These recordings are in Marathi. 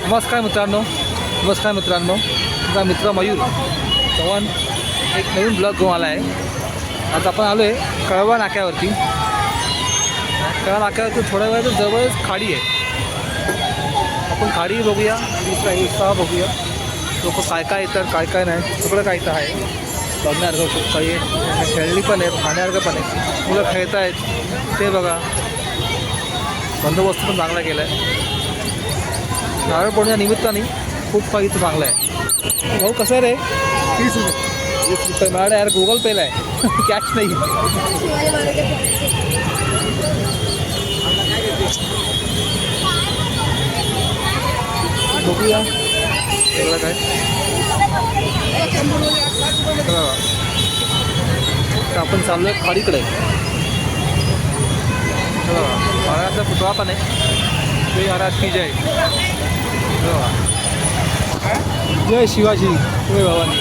नमस्कार मित्रांनो, तुमचा मित्र मयूर चव्हाण एक नवीन ब्लॉग घेऊन आला आहे. आज आपण आलो आहे कळवा नाक्यावरती. कळवा नाक्यावरती थोड्या वेळात जवळच खाडी आहे. आपण खाडी बघूया, दुसरा उत्साह बघूया. लोक काय काय येतात काय काय नाही सगळं काय तर आहे. बघण्यासारखं खूप काही आहे. खेळणी पण आहे, खाण्यासारखं पण आहे. मुलं खेळत आहेत ते बघा. बंदोबस्त पण चांगला केला आहे. नारळ पौर्णिमेच्या निमित्ताने खूप काही इथं चांगलं आहे. भाऊ कसं आहे रे? 30 रुपये मॅडम यार. गुगल पेला आहे कॅश नाही. बघूया सगळं काय. तर आपण चाललो आहे खाडीकडे. महाराजांचा पुतळा पण आहे. जय महाराज की जय. जय शिवाजी जय भवानी.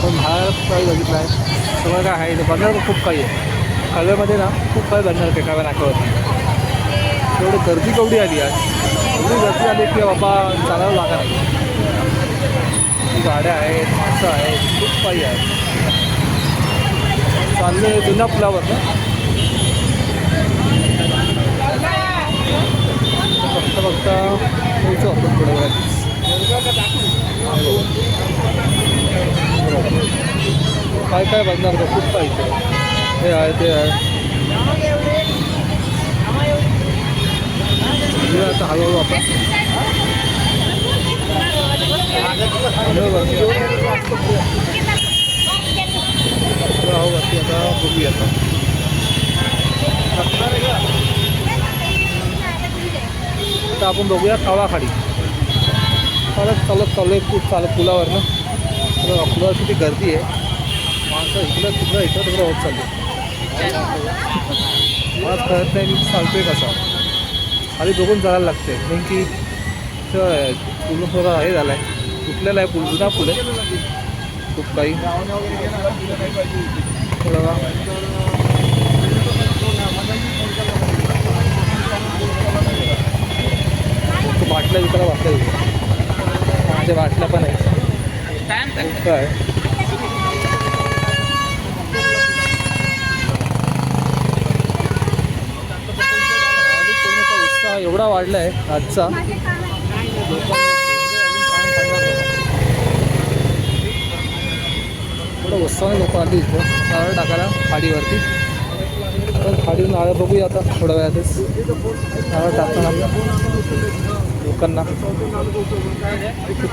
पण महाराज काही बघितलं आहे सगळं काय आहे. बघण्यासारखं खूप काही आहे. कळव्यामध्ये ना खूप काही बघण्यासारखं कळव्या नाक्यावरती. एवढी गर्दी केवढी आली आहे. एवढी गर्दी आली की बाबा चालावं लागणार नाही. गाड्या आहेत, माणसं आहेत, खूप काही आहे. चालले जुन्या पुलावर ना. बघता पोहोचू आपण थोड्या वेळात. काय काय बघणार का खूप काही हे आहे ते आहे. आता हळूहळू आपण वरती आता बघूया. आता आपण बघूया कळवा खाडी. चालत पुलावर ना. पुलावर किती गर्दी आहे. माणसं इकडं तिकडं तिकडं होत चालले. मला कळत नाही मी चालतोय कसा. खाली बघून जायला लागते. नेमकी पूल थोडा हे झाला आहे. तुटलेला आहे पूल. जुना पूल आहे. खूप काही बघा. बाटल्या विकायला माझ्या बाटल्या पण आहे. काय उत्साह एवढा वाढला आहे आजचा. थोडं उत्साहाने लोक आली इथं नारळ टाकायला खाडीवरती. तर खाडीवर नारळ बघूया आता थोड्या वेळातच. नारळ टाकताना लोकांना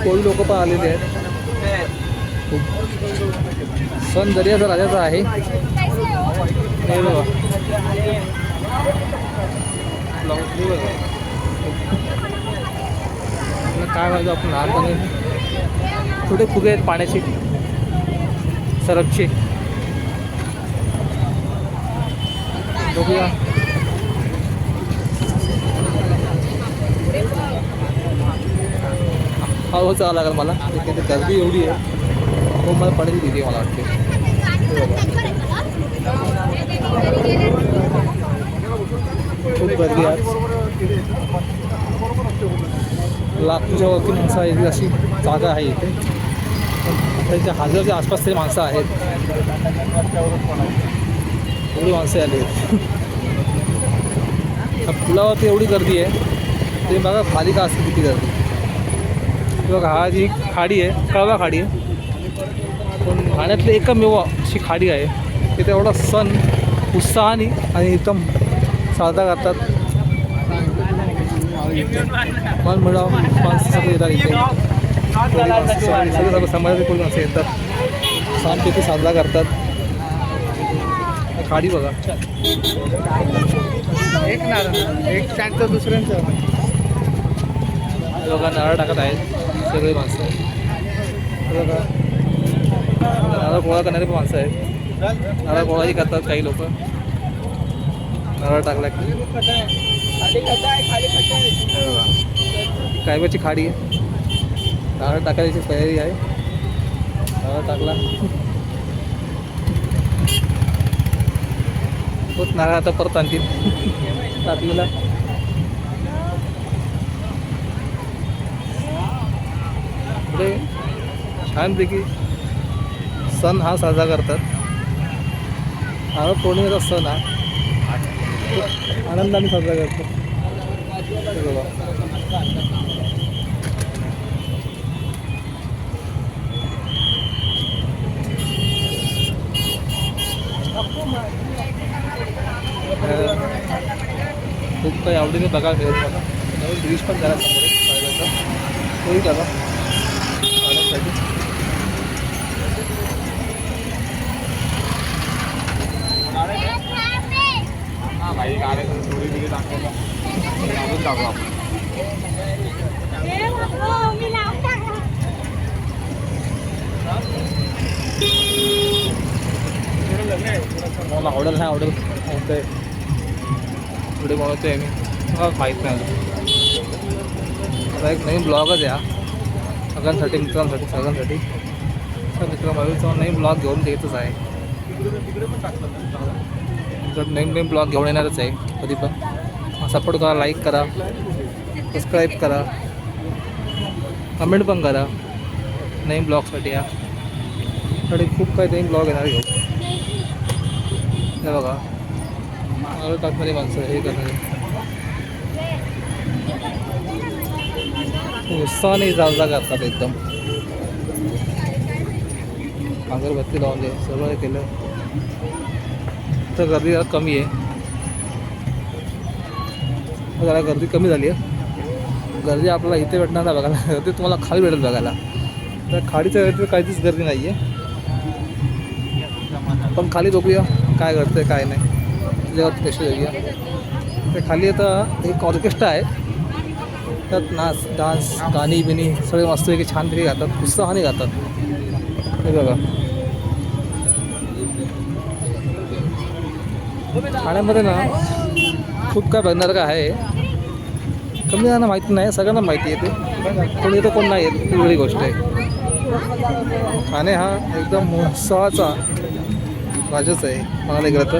कोळी लोक पण आलेले आहेत. सण दर्याचा राजाचा आहे. हे बघा काय माहिती आपण लहानपणी थोडे फुगे आहेत पाण्याचे सरपचे. बघूया. हो चालावं लागेल मला. गर्दी एवढी आहे हो मला पडेल तिथे मला वाटते. खूप गर्दी आहे. लाखोच्या वरती माणसं आहे. अशी जागा आहे इथे. त्यांच्या हजारच्या आसपास तरी माणसं आहेत. एवढी माणसं आली आहेत. पुलावरती एवढी गर्दी आहे. ते बघा खाली का असते किती गर्दी. बघा हा जी खाडी आहे कळवा खाडी आहे. पण ठाण्यातली एकमेव अशी खाडी आहे. तिथे एवढा सण उत्साहाने आणि एकदम साजरा करतात. मन मिळावं माणसं सगळे येतात इथे. सगळे समाजाचे कोणी माणसं येतात. छानपैकी साजरा करतात. खाडी बघा. एक नारळ एक त्यांचं दुसऱ्यांचं लोक नारळ टाकत आहेत सगळे माणसं. बघा नारळ गोळा करणारे पण माणसं आहेत. नारळ गोळाही करतात काही लोक. नारळ टाकला की कायबाची खाडी आहे. नारळ टाकायची तयारी आहे. नारळ टाकला तोच नारळ आता परत आणतील टाकलेला. पुढे छानपैकी सण हा साजरा करतात. नारळ पौर्णिमेचा सण हा खूप आनंदाने साजरा करतो. हे बघा. खूप काही आवडीने बघायला मिळत मला. नवीन ब्रिज पण झाला समोर पाहिल्याचा तोही झाला पाहण्यासाठी. मला आवडेल नाही आवडेल होतंय पुढे बनवतोय आहे मी. मला माहीत नाही अजून. आता एक नवीन ब्लॉगच आहे हा सगळ्यांसाठी, मित्रांसाठी, सगळ्यांसाठी. मित्र मयूरचा नवीन ब्लॉग घेऊन द्यायचंच आहे. तर नवीन ब्लॉग घेऊन येणारच आहे कधी पण. सपोर्ट करा, लाईक करा, सबस्क्राईब करा, कमेंट पण करा नवीन ब्लॉगसाठी. यासाठी खूप काही नवीन ब्लॉग येणार घेऊ. हे बघा नारळ टाकणारी माणसं हे करणारी उत्साहाने साजरा करतात एकदम. अगरबत्ती लावून दे सगळं हे केलं. तर गर्दी जरा कमी आहे. जरा गर्दी कमी झाली आहे. गर्दी आपल्याला इथे भेटणार नाही बघायला. गर्दी तुम्हाला खाली भेटेल बघायला. तर खाडीच्या गर्दीत काहीच गर्दी नाही आहे. पण खाली बघूया काय घडतं आहे काय नाही. त्याच्यावरती कशी जाऊया. तर खाली आता एक ऑर्केस्ट्रा आहे. त्यात नाच डान्स गाणी बिणी सगळे मस्तपैकी छानपैकी गातात, उत्साहाने गातात. हे बघा ठाण्यामध्ये ना खूप काय बघण्यासारखं आहे. कमी जणांना माहिती नाही, सगळ्यांना माहिती आहे. ते कोणी येतं कोण नाही येत ही वेगळी गोष्ट आहे. ठाणे हा एकदम उत्साहाचा राजाच आहे म्हणायला गेलं तर.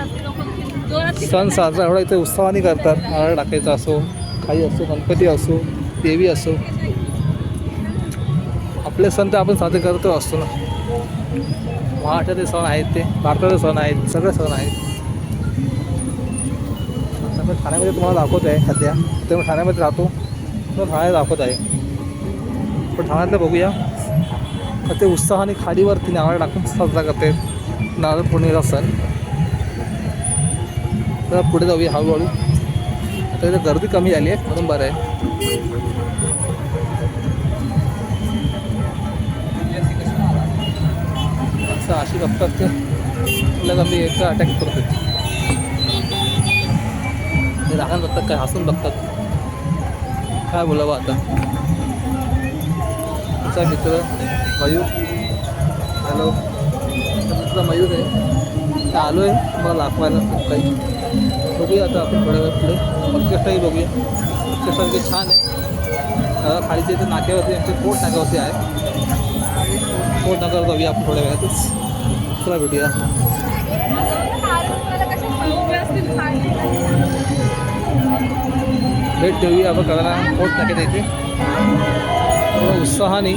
सण साजरा एवढा इथे उत्साहाने करतात. नारळ टाकायचा असो, काही असो, गणपती असो, देवी असो, आपले सण तर आपण साजरे करतो असतो ना. महाराष्ट्राचे सण आहेत, ते भारताचे सण आहेत, सगळे सण आहेत. आता मी ठाण्यामध्ये तुम्हाला दाखवत आहे सध्या. तर मी ठाण्यामध्ये राहतो तर ठाण्यात दाखवत आहे. पण ठाण्यातलं बघूया तर ते उत्साहाने खाडीवरती नारळ टाकून साजरा करते नारळ पौर्णिमेचा सण. तर पुढे जाऊया हळूहळू. आता इथे गर्दी कमी झाली आहे म्हणून बरं आहे. असं अशी बघतात ते तुला कमी एकदा अटॅक करतो. ते राहून बघतात काय हसून बघतात. काय बोलावं आता. तुमचा मित्र मयूर. हॅलो मित्र मयूर आहे. तर आलो आहे मला दाखवायला खूप काही. बघूया आता आपण थोड्या वेळ पुढे ऑर्केस्ट्राही बघूया. ऑर्केस्ट्रा छान आहे. खालीच्या इथे नाक्यावरती आमचे कोट नाक्यावरती आहे. कोट नाक्यावर जाऊया आपण थोड्या वेळातच. चला भेटूया. भेट देऊया आपण करायला कोट नाक्यात इथे. थोडं उत्साहाने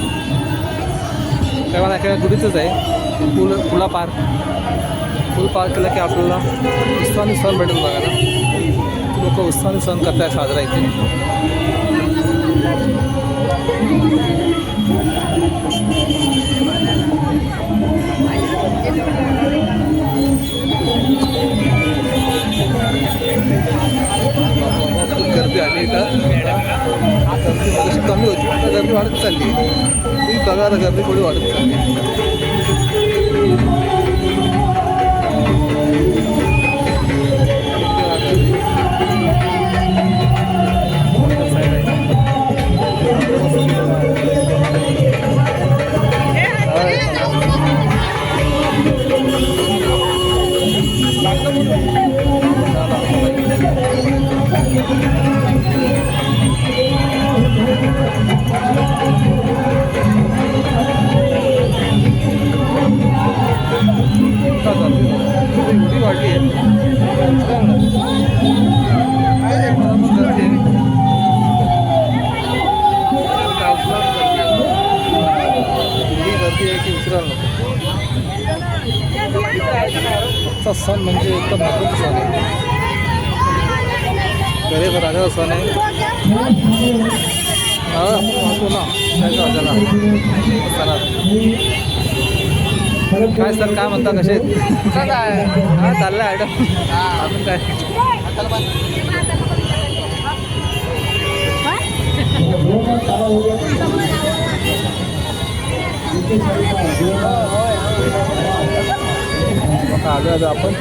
तेव्हा नाक्या गुढीतच आहे. पुला पार केला की आपल्याला उत्साहाने सण भेटेल बघायला. लोक उत्साहाने सण करताय साजरा इथे. खूप गर्दी आली इथं. गर्दी मगाशी कमी होती आता गर्दी वाढत चालली आहे. तुम्ही बघा आता गर्दी थोडी वाढत चालली आहे. आजचा सण म्हणजे एकदम महत्त्वाचा सण आहे. गणेश राजाचा सण आहे. आपण ना त्याला काय सर काय म्हणता कसे काय हां चाललं आहे ॲडम अजून काय आता आलो आहे आपण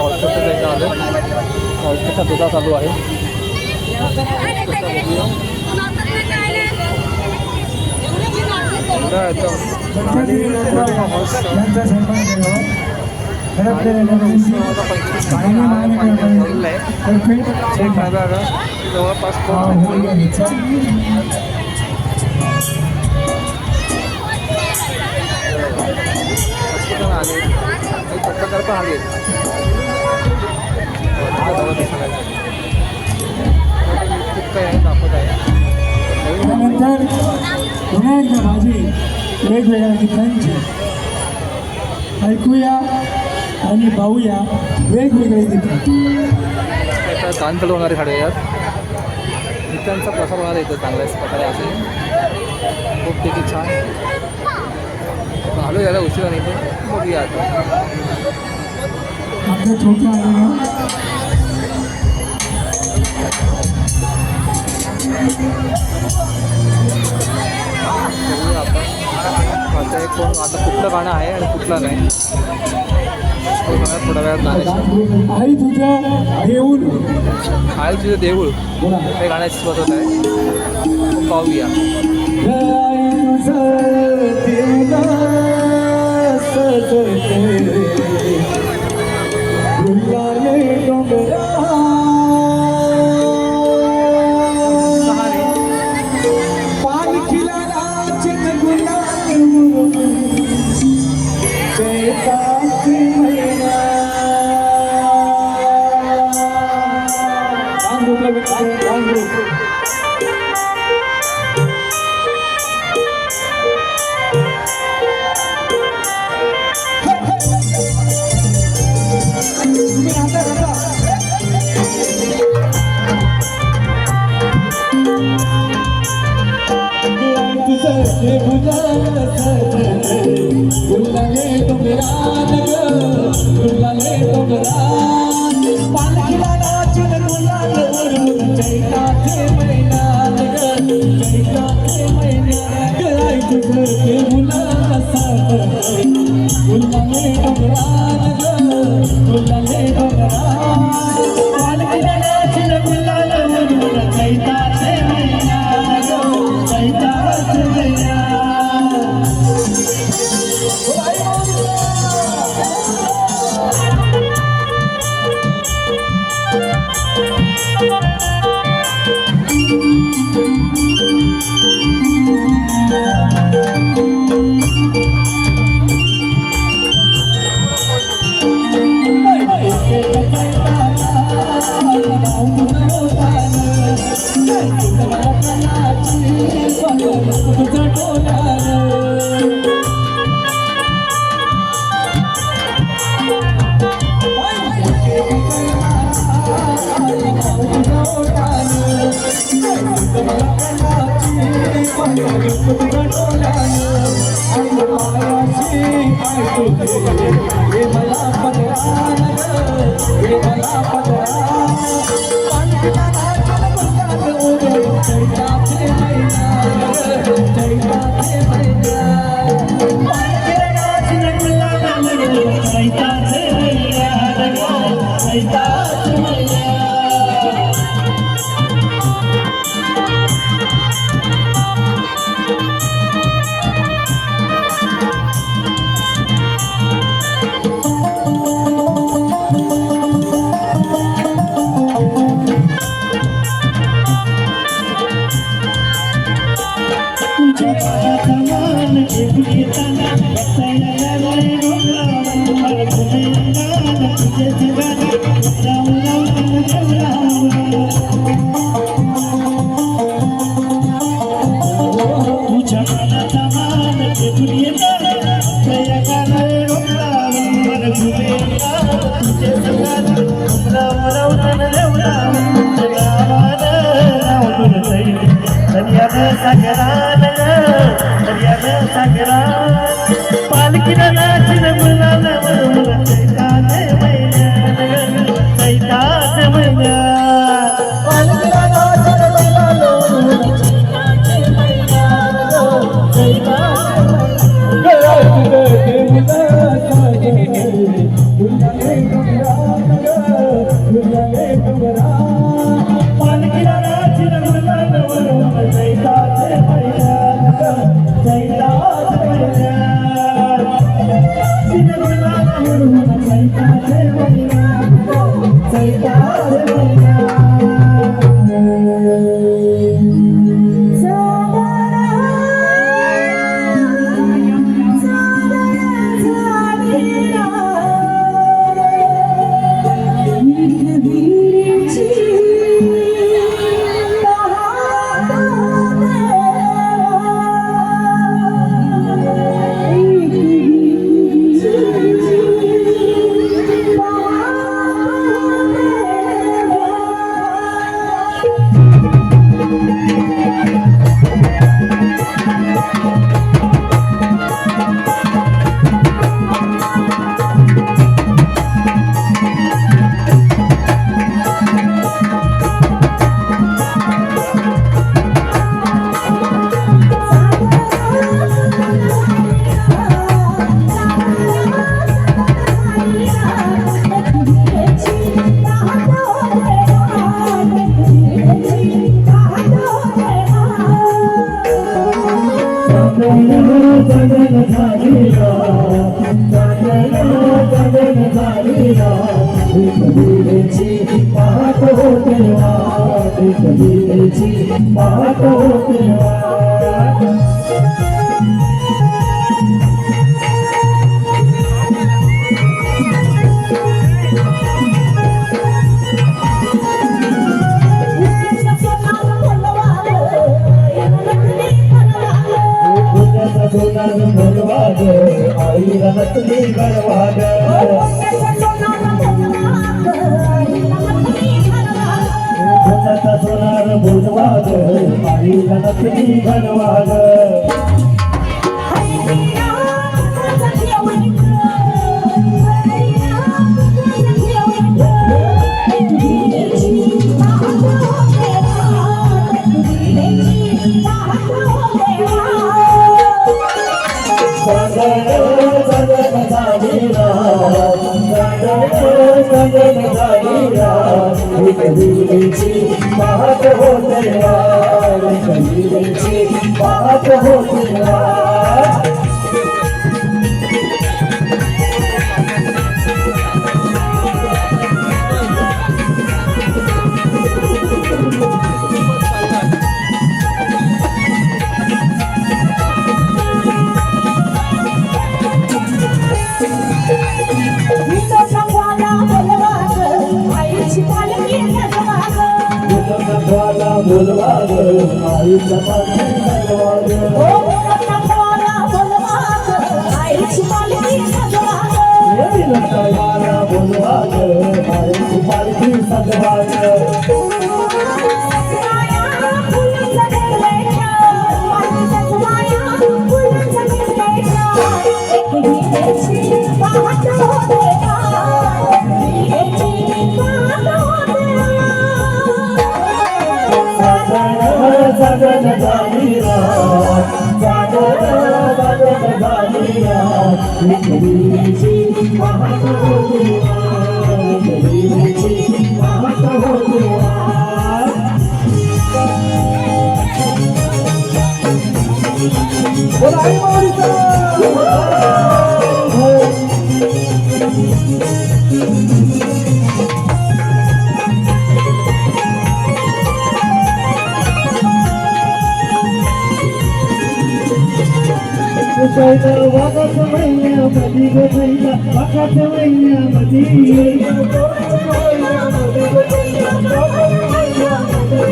ऑर्केस्ट्रा जायचं आलो ऑर्केस्ट्रा दुधा चालू आहे. जवळपास आले पत्रकार पण आले खूप काही दाखवत आहे. त्यानंतर पुन्हा एकदा भाजी वेगवेगळ्या गीतांची ऐकूया आणि पाहूया वेगवेगळे गीत. गाण चढवणारे खाडे यात गीतांचा प्रसार होणार इथं चांगल्याच प्रकारे असेल. खूप पैकी छान आलो याला उशिरा नाही पण बघूया आता आपल्या छोट्या आलेल्या आपण आता एक कोण आता कुठलं गाणं आहे आणि कुठलं नाही थोड्या वेळात गाण्याची आई तुझं देऊळ आहे तुझं देऊळ हे गाण्याची सुरुवात आहे पाहूया. दर्यानं सागरानं दर्यानं सागरा पालखीनं नाचन मुलानं बरोबर चैताच महिन्यानं चैताच महिन्यात पालखीनं नाचन मुलानं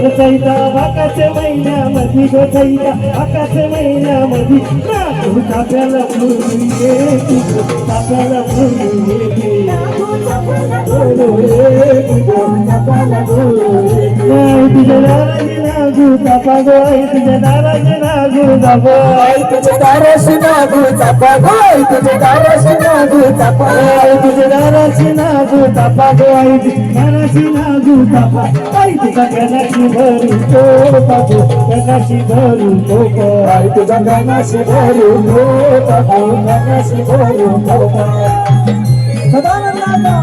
चैता भाकाच्या महिन्यामध्ये गो चैता भाकाच्या महिन्यामध्ये नागू ताप्याला मुरली येते ताप्याला मुरली येते तुझ्या दाराची नागू तापा गो तुझ्या दाराची नागू तापा तुझ्या दाराशी नागू चापा गाय तुझ्या दाराशी नागू चापा तुझ्या दाराची नागू तापा गो दाराची नागू तापा तुझ्या गणाची भरू तो बाबू गणाची भरू तो आई तुझ्या गाण्याशी भरून टाकू गाण्याशी भरून सदानंदाचा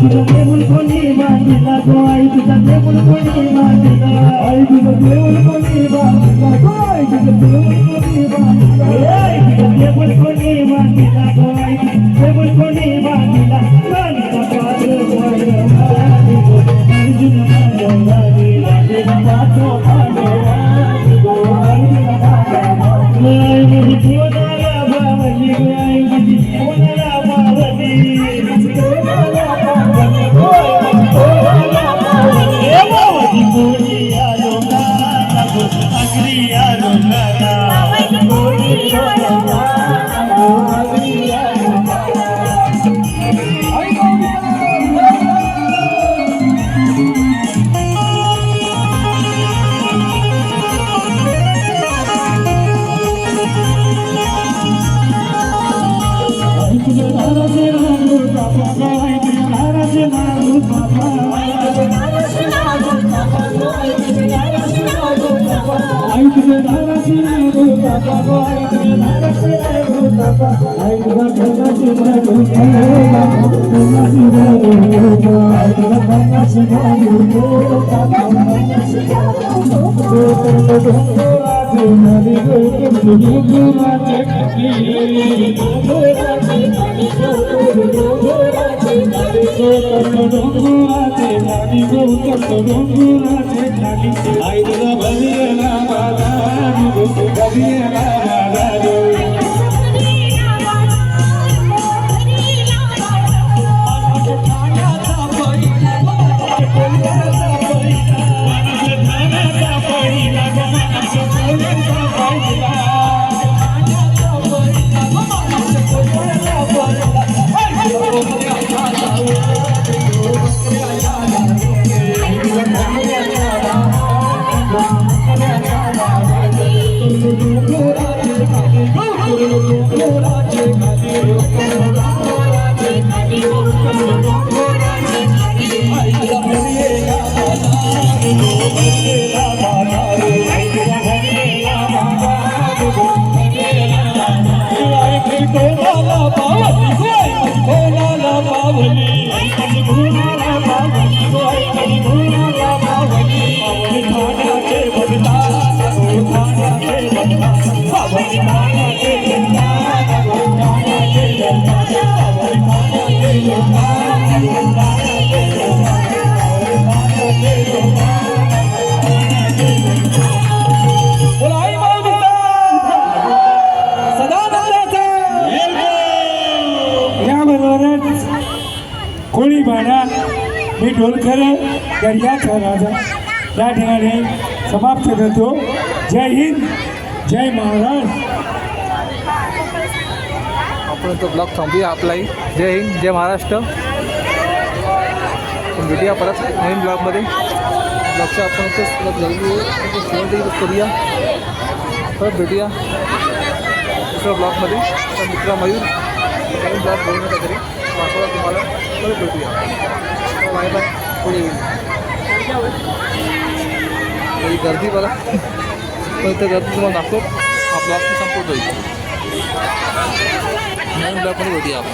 तुझं देऊळ कोणी बांधिला गो आई तुझा देऊळ कोणी बांधिला आई तुझं देऊळ कोणी बांधिला गो आई तुझं देऊळ कोणी बांधिला आई तुझं देऊळ कोणी बांधिला गो आई देऊळ कोणी बांधिला राणीचा पात्र अर्जुन कोळी भाडा मी ढोलकर दर्याचा राजा या ठिकाणी समाप्त करतो. जय हिंद जय महाराष्ट्र. आपण तो ब्लॉग थांबूया आपलाही. जय हिंद जय महाराष्ट्र. आपण भेटूया परत नवीन ब्लॉगमध्ये. ब्लॉगच्या आपण इथंच करूया. परत भेटूया दुसऱ्या ब्लॉगमध्ये. तर मित्र मयूर नवीन ब्लॉग बघून नका तरी दाखवा तुम्हाला. परत भेटूया. Bye bye. पुढे येईल काही गर्दी बघा. तर इथं गर्दी तुम्हाला दाखवतो. हा ब्लॉग संपवतो. नवीन ब्लॉगमध्ये भेटूया आपण.